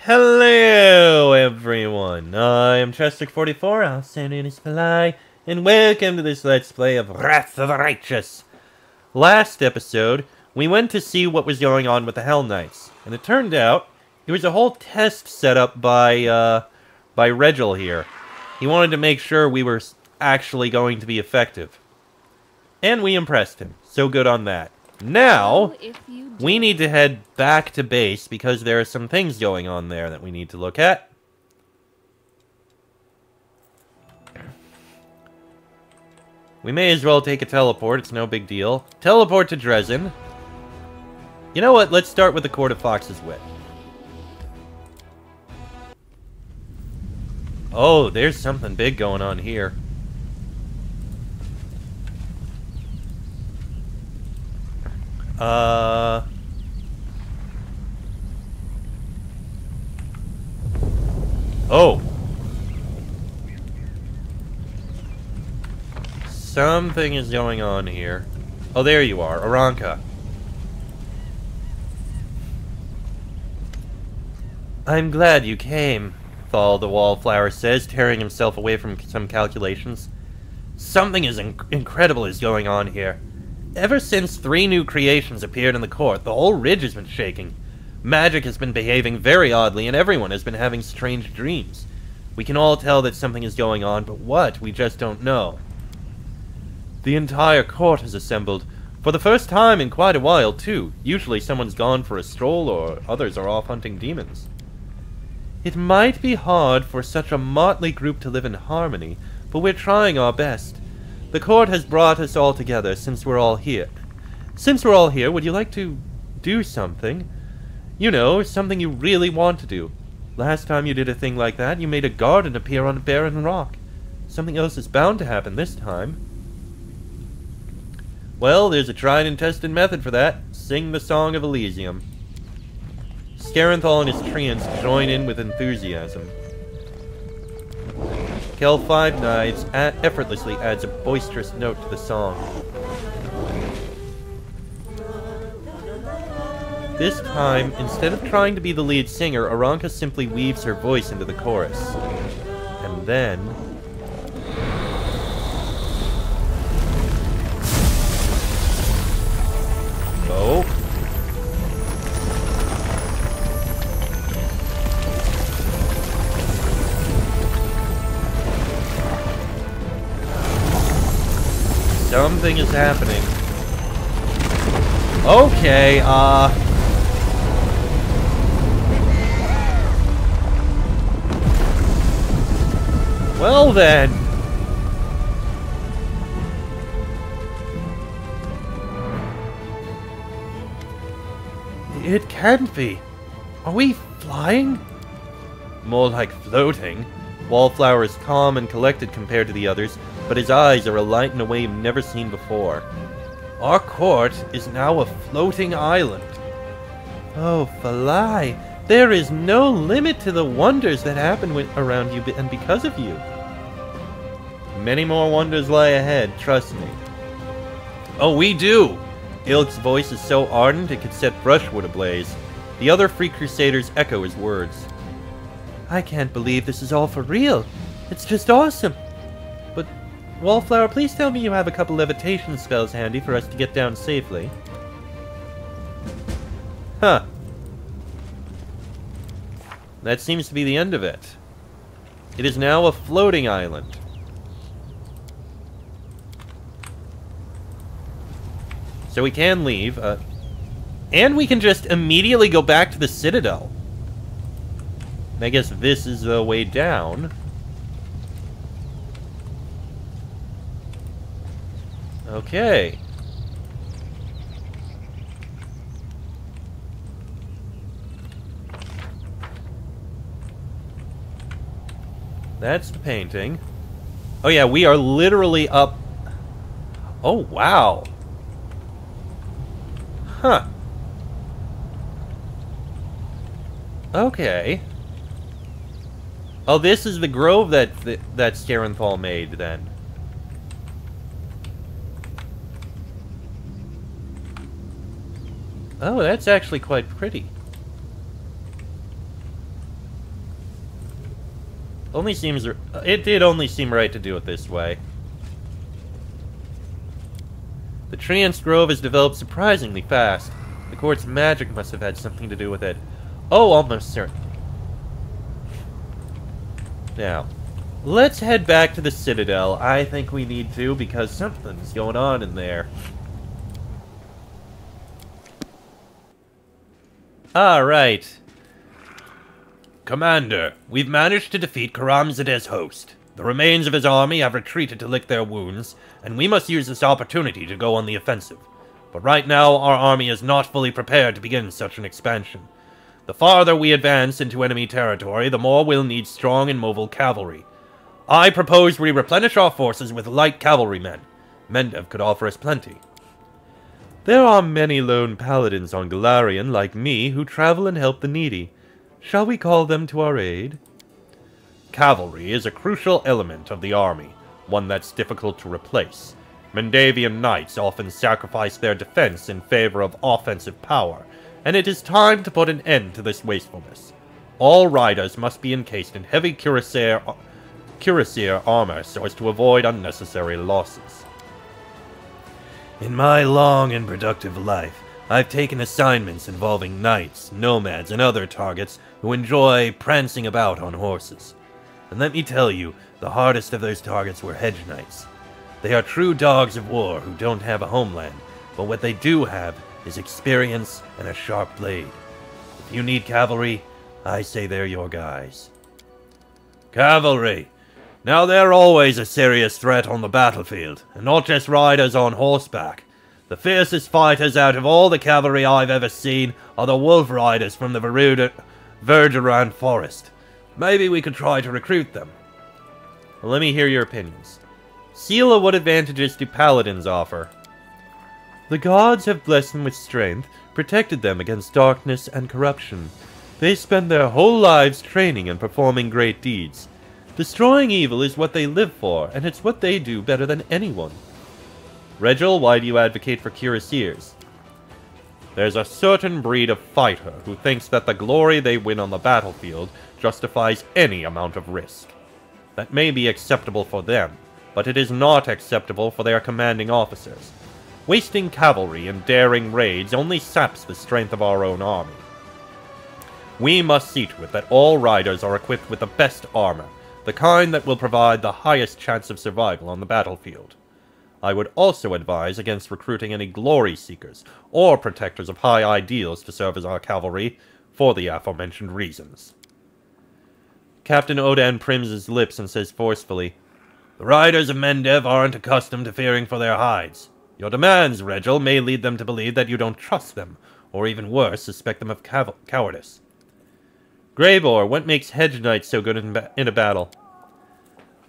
Hello, everyone. I am Chester44, also known as Fly, and welcome to this Let's Play of Wrath of the Righteous. Last episode, we went to see what was going on with the Hell Knights, and it turned out it was a whole test set up by Regil here. He wanted to make sure we were actually going to be effective. And we impressed him, so good on that. Now, we need to head back to base because there are some things going on there that we need to look at. We may as well take a teleport, it's no big deal. Teleport to Dresden. You know what, let's start with the Court of Fox's Wit. Oh, there's something big going on here. Oh. Something is going on here. Oh, there you are, Aranka. I'm glad you came, Thal the Wallflower says, tearing himself away from some calculations. Something incredible is going on here. Ever since 3 new creations appeared in the court, the whole ridge has been shaking. Magic has been behaving very oddly, and everyone has been having strange dreams. We can all tell that something is going on, but what, we just don't know. The entire court has assembled. For the first time in quite a while, too. Usually someone's gone for a stroll, or others are off hunting demons. It might be hard for such a motley group to live in harmony, but we're trying our best. The court has brought us all together since we're all here. Since we're all here, would you like to do something? You know, something you really want to do. Last time you did a thing like that, you made a garden appear on a barren rock. Something else is bound to happen this time. Well, there's a tried and tested method for that. Sing the Song of Elysium. Scaranthal and his treants join in with enthusiasm. Kel Five Knives effortlessly adds a boisterous note to the song. This time, instead of trying to be the lead singer, Aranka simply weaves her voice into the chorus. And then... oh. Something is happening. Okay, well then. It can't be. Are we flying? More like floating. Wallflower is calm and collected compared to the others, but his eyes are alight in a way you've never seen before. Our court is now a floating island. Oh, Falai, there is no limit to the wonders that happen around you and because of you. Many more wonders lie ahead, trust me. Oh, we do! Ilk's voice is so ardent it could set brushwood ablaze. The other Free Crusaders echo his words. I can't believe this is all for real. It's just awesome. But, Wallflower, please tell me you have a couple levitation spells handy for us to get down safely. Huh. That seems to be the end of it. It is now a floating island. So we can leave, and we can just immediately go back to the Citadel. I guess this is the way down. Okay. That's the painting. Oh yeah, we are literally up... oh, wow. Huh. Okay. Oh, this is the grove that Scaranthal made, then. Oh, that's actually quite pretty. It did only seem right to do it this way. The Treants Grove has developed surprisingly fast. The court's magic must have had something to do with it. Oh, almost certain. Now, let's head back to the Citadel. I think we need to, because something's going on in there. Alright. Commander, we've managed to defeat Karamzadeh's host. The remains of his army have retreated to lick their wounds, and we must use this opportunity to go on the offensive. But right now, our army is not fully prepared to begin such an expansion. The farther we advance into enemy territory, the more we'll need strong and mobile cavalry. I propose we replenish our forces with light cavalrymen. Mendev could offer us plenty. There are many lone paladins on Golarion, like me, who travel and help the needy. Shall we call them to our aid? Cavalry is a crucial element of the army, one that's difficult to replace. Mendavian knights often sacrifice their defense in favor of offensive power, and it is time to put an end to this wastefulness. All riders must be encased in heavy cuirassier armor so as to avoid unnecessary losses. In my long and productive life, I've taken assignments involving knights, nomads, and other targets who enjoy prancing about on horses. And let me tell you, the hardest of those targets were hedge knights. They are true dogs of war who don't have a homeland, but what they do have is experience and a sharp blade. If you need cavalry, I say they're your guys. Cavalry! Now they're always a serious threat on the battlefield, and not just riders on horseback. The fiercest fighters out of all the cavalry I've ever seen are the wolf riders from the Verduran forest. Maybe we could try to recruit them. Well, let me hear your opinions. Seela, what advantages do paladins offer? The gods have blessed them with strength, protected them against darkness and corruption. They spend their whole lives training and performing great deeds. Destroying evil is what they live for, and it's what they do better than anyone. Regil, why do you advocate for cuirassiers? There's a certain breed of fighter who thinks that the glory they win on the battlefield justifies any amount of risk. That may be acceptable for them, but it is not acceptable for their commanding officers. Wasting cavalry in daring raids only saps the strength of our own army. We must see to it that all riders are equipped with the best armor, the kind that will provide the highest chance of survival on the battlefield. I would also advise against recruiting any glory seekers or protectors of high ideals to serve as our cavalry, for the aforementioned reasons. Captain Odan prims his lips and says forcefully, "The riders of Mendev aren't accustomed to fearing for their hides. Your demands, Regil, may lead them to believe that you don't trust them, or even worse, suspect them of cowardice. Greybor, what makes hedge knights so good in a battle?"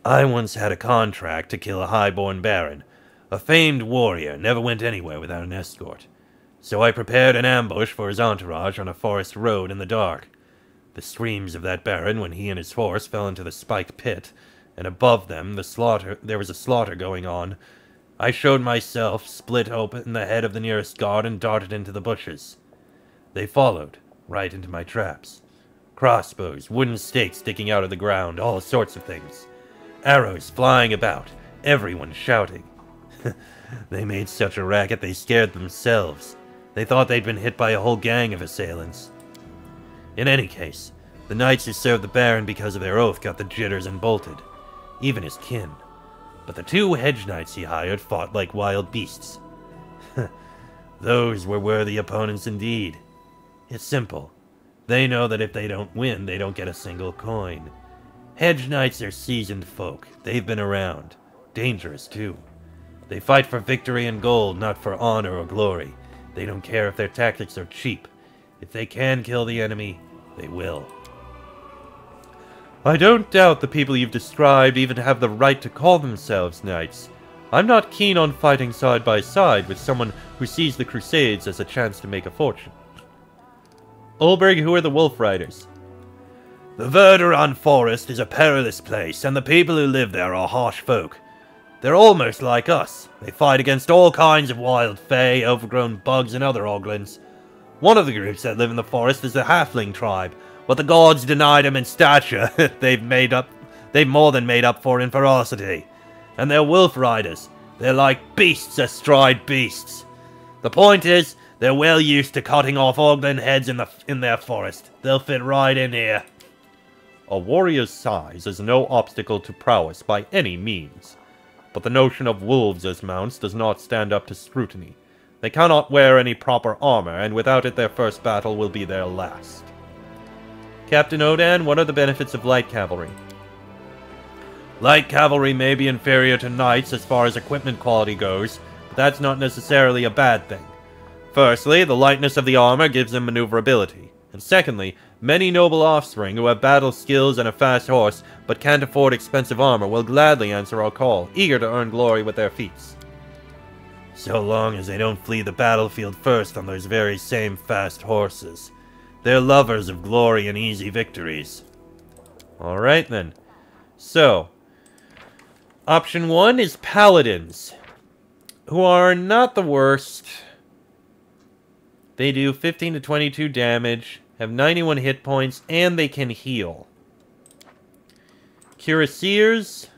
I once had a contract to kill a highborn baron. A famed warrior never went anywhere without an escort. So I prepared an ambush for his entourage on a forest road in the dark. The screams of that baron when he and his horse fell into the spiked pit, and above them there was a slaughter going on. I showed myself, split open the head of the nearest guard, and darted into the bushes. They followed, right into my traps. Crossbows, wooden stakes sticking out of the ground, all sorts of things. Arrows flying about, everyone shouting. They made such a racket they scared themselves. They thought they'd been hit by a whole gang of assailants. In any case, the knights who served the Baron because of their oath got the jitters and bolted. Even his kin. But the 2 hedge knights he hired fought like wild beasts. Those were worthy opponents indeed. It's simple. They know that if they don't win, they don't get a single coin. Hedge knights are seasoned folk. They've been around. Dangerous, too. They fight for victory and gold, not for honor or glory. They don't care if their tactics are cheap. If they can kill the enemy, they will. I don't doubt the people you've described even have the right to call themselves knights. I'm not keen on fighting side by side with someone who sees the Crusades as a chance to make a fortune. Ulberg, who are the Wolf Riders? The Verduran forest is a perilous place, and the people who live there are harsh folk. They're almost like us. They fight against all kinds of wild fae, overgrown bugs, and other oglins. One of the groups that live in the forest is the Halfling tribe, but the gods denied them in stature. They've made they've more than made up for in ferocity. And they're wolf riders. They're like beasts astride beasts. The point is, they're well used to cutting off Ogden heads in their forest. They'll fit right in here. A warrior's size is no obstacle to prowess by any means. But the notion of wolves as mounts does not stand up to scrutiny. They cannot wear any proper armor, and without it their first battle will be their last. Captain Odan, what are the benefits of light cavalry? Light cavalry may be inferior to knights as far as equipment quality goes, but that's not necessarily a bad thing. Firstly, the lightness of the armor gives them maneuverability. And secondly, many noble offspring who have battle skills and a fast horse, but can't afford expensive armor, will gladly answer our call, eager to earn glory with their feats. So long as they don't flee the battlefield first on those very same fast horses. They're lovers of glory and easy victories. Alright then. So, option 1 is Paladins, who are not the worst. They do 15 to 22 damage, have 91 hit points, and they can heal. Cuirassiers,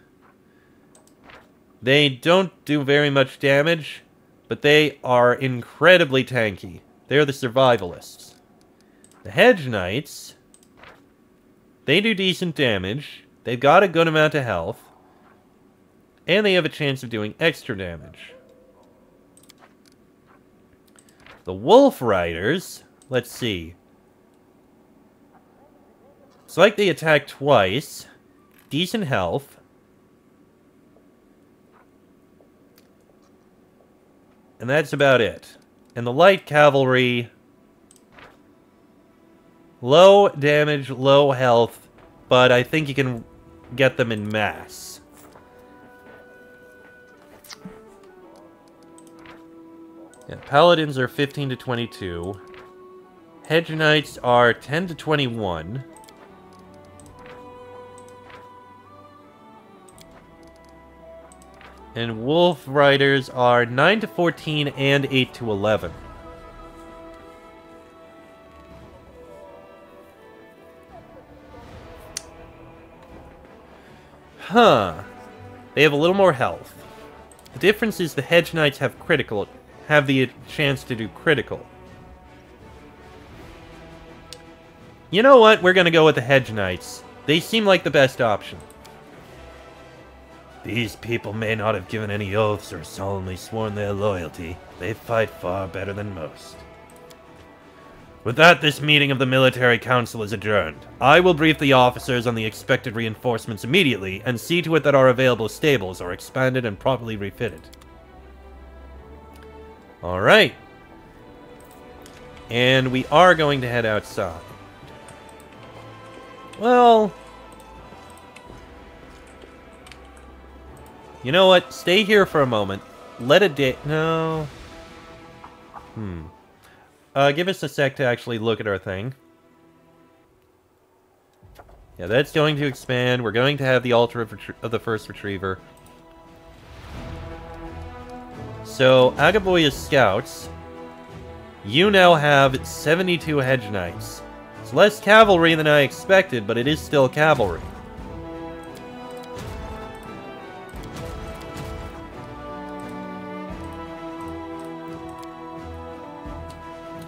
they don't do very much damage, but they are incredibly tanky. They're the survivalists. The Hedge Knights, they do decent damage, they've got a good amount of health, and they have a chance of doing extra damage. The Wolf Riders, let's see. It's like they attack twice, decent health, and that's about it. And the Light Cavalry, low damage, low health, but I think you can get them in mass. Yeah, Paladins are 15 to 22. Hedge Knights are 10 to 21. And Wolf Riders are 9 to 14 and 8 to 11. Huh. They have a little more health. The difference is the Hedge Knights have the chance to do critical. You know what? We're gonna go with the Hedge Knights. They seem like the best option. These people may not have given any oaths or solemnly sworn their loyalty. They fight far better than most. With that, this meeting of the Military Council is adjourned. I will brief the officers on the expected reinforcements immediately, and see to it that our available stables are expanded and properly refitted. Alright. And we are going to head outside. Well, you know what? Stay here for a moment. Let a day... No. Give us a sec to actually look at our thing. Yeah, that's going to expand. We're going to have the altar of the first retriever. So, Agaboya's scouts. You now have 72 Hedge Knights. It's less cavalry than I expected, but it is still cavalry.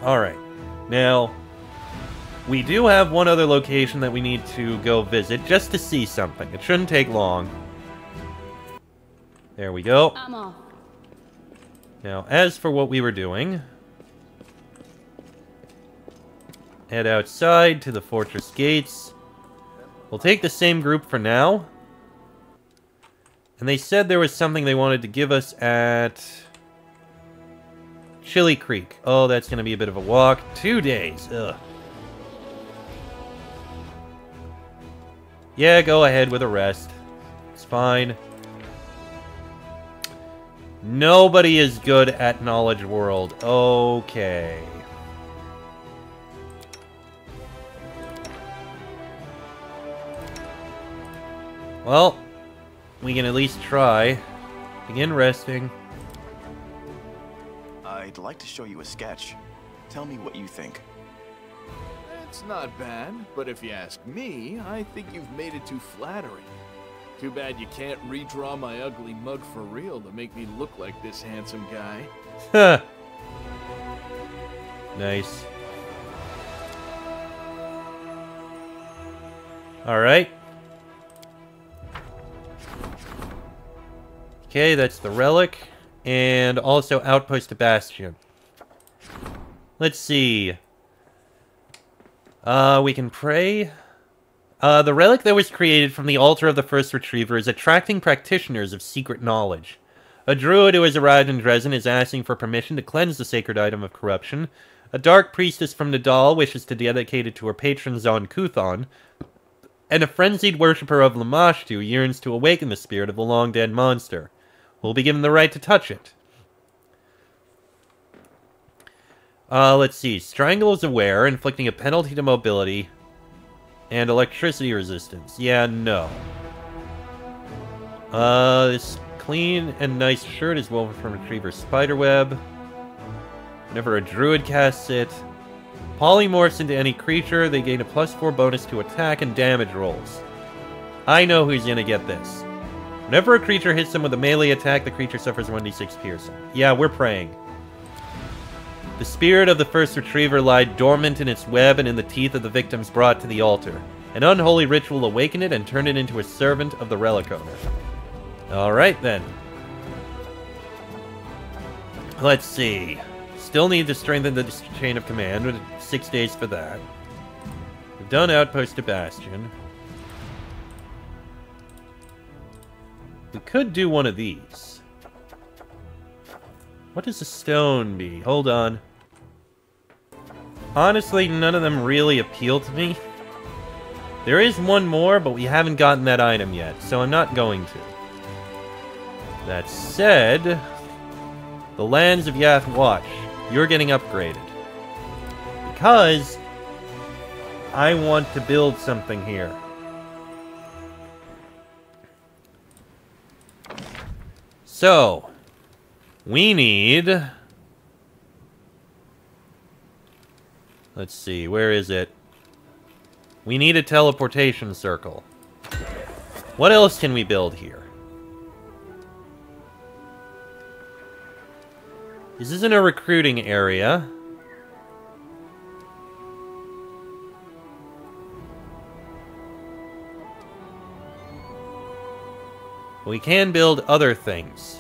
Alright. Now, we do have one other location that we need to go visit, just to see something. It shouldn't take long. There we go. I'm off. Now, as for what we were doing... Head outside to the fortress gates. We'll take the same group for now. And they said there was something they wanted to give us at... Chili Creek. Oh, that's going to be a bit of a walk. 2 days. Ugh. Yeah, go ahead with a rest. It's fine. Nobody is good at Knowledge World. Okay. Well, we can at least try. Begin resting. I'd like to show you a sketch. Tell me what you think. It's not bad, but if you ask me, I think you've made it too flattering. Too bad you can't redraw my ugly mug for real to make me look like this handsome guy. Huh. Nice. Alright. Okay, that's the relic. And also Outpost to Bastion. Let's see. We can pray. The relic that was created from the altar of the first retriever is attracting practitioners of secret knowledge. A druid who has arrived in Dresden is asking for permission to cleanse the sacred item of corruption. A dark priestess from Nadal wishes to dedicate it to her patron Zon Kuthon. And a frenzied worshipper of Lamashtu yearns to awaken the spirit of the long-dead monster. Will be given the right to touch it. Let's see. Strangle is aware, inflicting a penalty to mobility. And electricity resistance. Yeah, no. This clean and nice shirt is woven from Retriever spiderweb. Whenever a druid casts it, polymorphs into any creature, they gain a +4 bonus to attack and damage rolls. I know who's gonna get this. Whenever a creature hits them with a melee attack, the creature suffers 1d6 piercing. Yeah, we're praying. The spirit of the first retriever lied dormant in its web and in the teeth of the victims brought to the altar. An unholy ritual awakened it and turned it into a servant of the relic owner. Alright then. Let's see. Still need to strengthen the chain of command, with 6 days for that. We've done Outpost to Bastion. We could do one of these. What does a stone be? Hold on. Honestly, none of them really appeal to me. There is one more, but we haven't gotten that item yet, so I'm not going to. That said, the Lands of Yath Watch, you're getting upgraded. Because I want to build something here. So, we need... Let's see, where is it? We need a teleportation circle. What else can we build here? This isn't a recruiting area. We can build other things.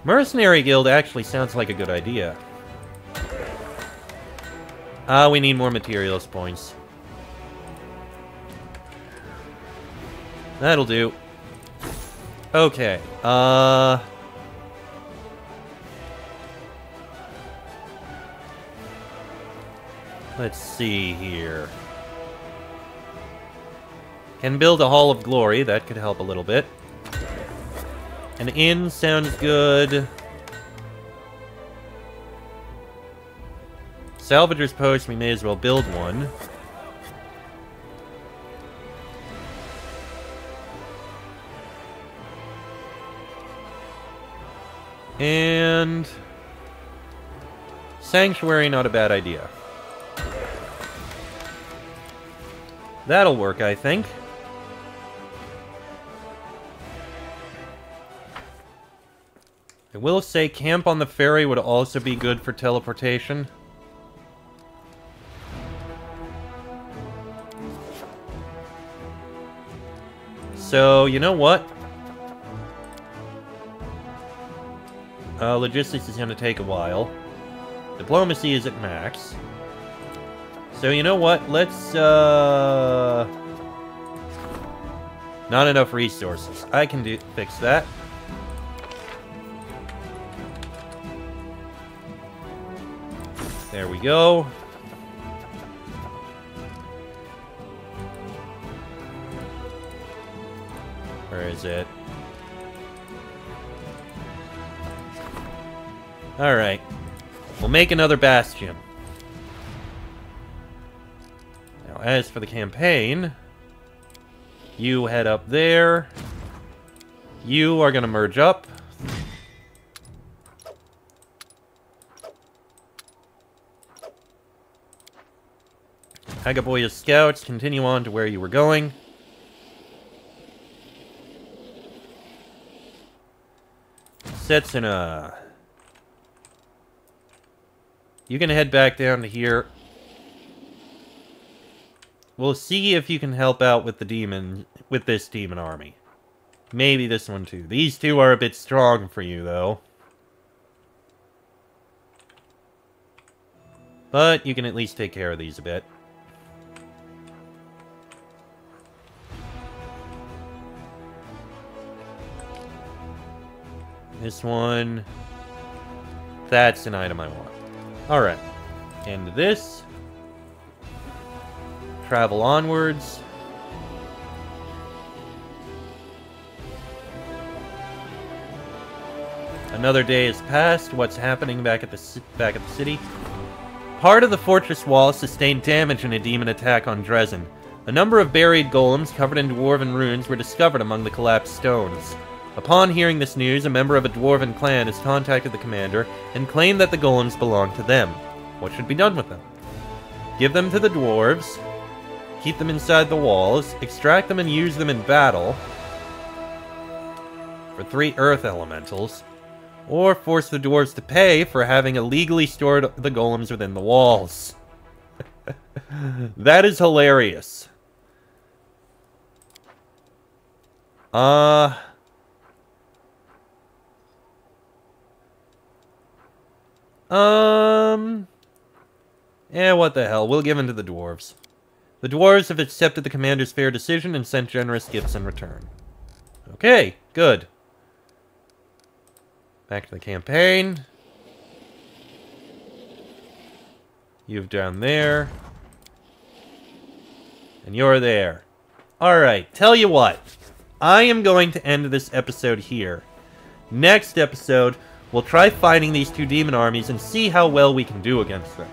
Mercenary Guild actually sounds like a good idea. We need more materials points. That'll do. Okay, let's see here. Can build a Hall of Glory, that could help a little bit. An inn sounds good. Salvager's Post, we may as well build one. And... Sanctuary, not a bad idea. That'll work, I think. I will say camp on the ferry would also be good for teleportation. So, you know what? Logistics is going to take a while. Diplomacy is at max. So, you know what? Let's, not enough resources. I can fix that. There we go. Where is it? Alright. We'll make another bastion. Now, as for the campaign, you head up there. You are going to merge up. Hagaboya scouts, continue on to where you were going. Setsuna. You can head back down to here. We'll see if you can help out with the demon, with this demon army. Maybe this one too. These two are a bit strong for you, though. But you can at least take care of these a bit. This one... That's an item I want. Alright. And this. Travel onwards. Another day has passed. What's happening back at the city? Part of the fortress wall sustained damage in a demon attack on Dresden. A number of buried golems covered in dwarven runes were discovered among the collapsed stones. Upon hearing this news, a member of a dwarven clan has contacted the commander and claimed that the golems belong to them. What should be done with them? Give them to the dwarves, keep them inside the walls, extract them and use them in battle for 3 earth elementals, or force the dwarves to pay for having illegally stored the golems within the walls. That is hilarious. What the hell? We'll give in to the dwarves. The dwarves have accepted the commander's fair decision and sent generous gifts in return. Okay, good. Back to the campaign. You've down there. And you're there. Alright, tell you what. I am going to end this episode here. Next episode, we'll try fighting these 2 demon armies and see how well we can do against them.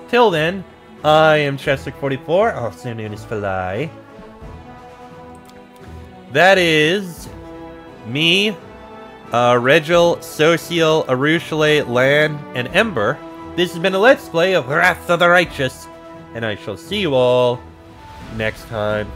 Till then, I am Chester44, also known as Fly. That is me, Regil, Social, Arushale, Lan, and Ember. This has been a Let's Play of Wrath of the Righteous, and I shall see you all next time.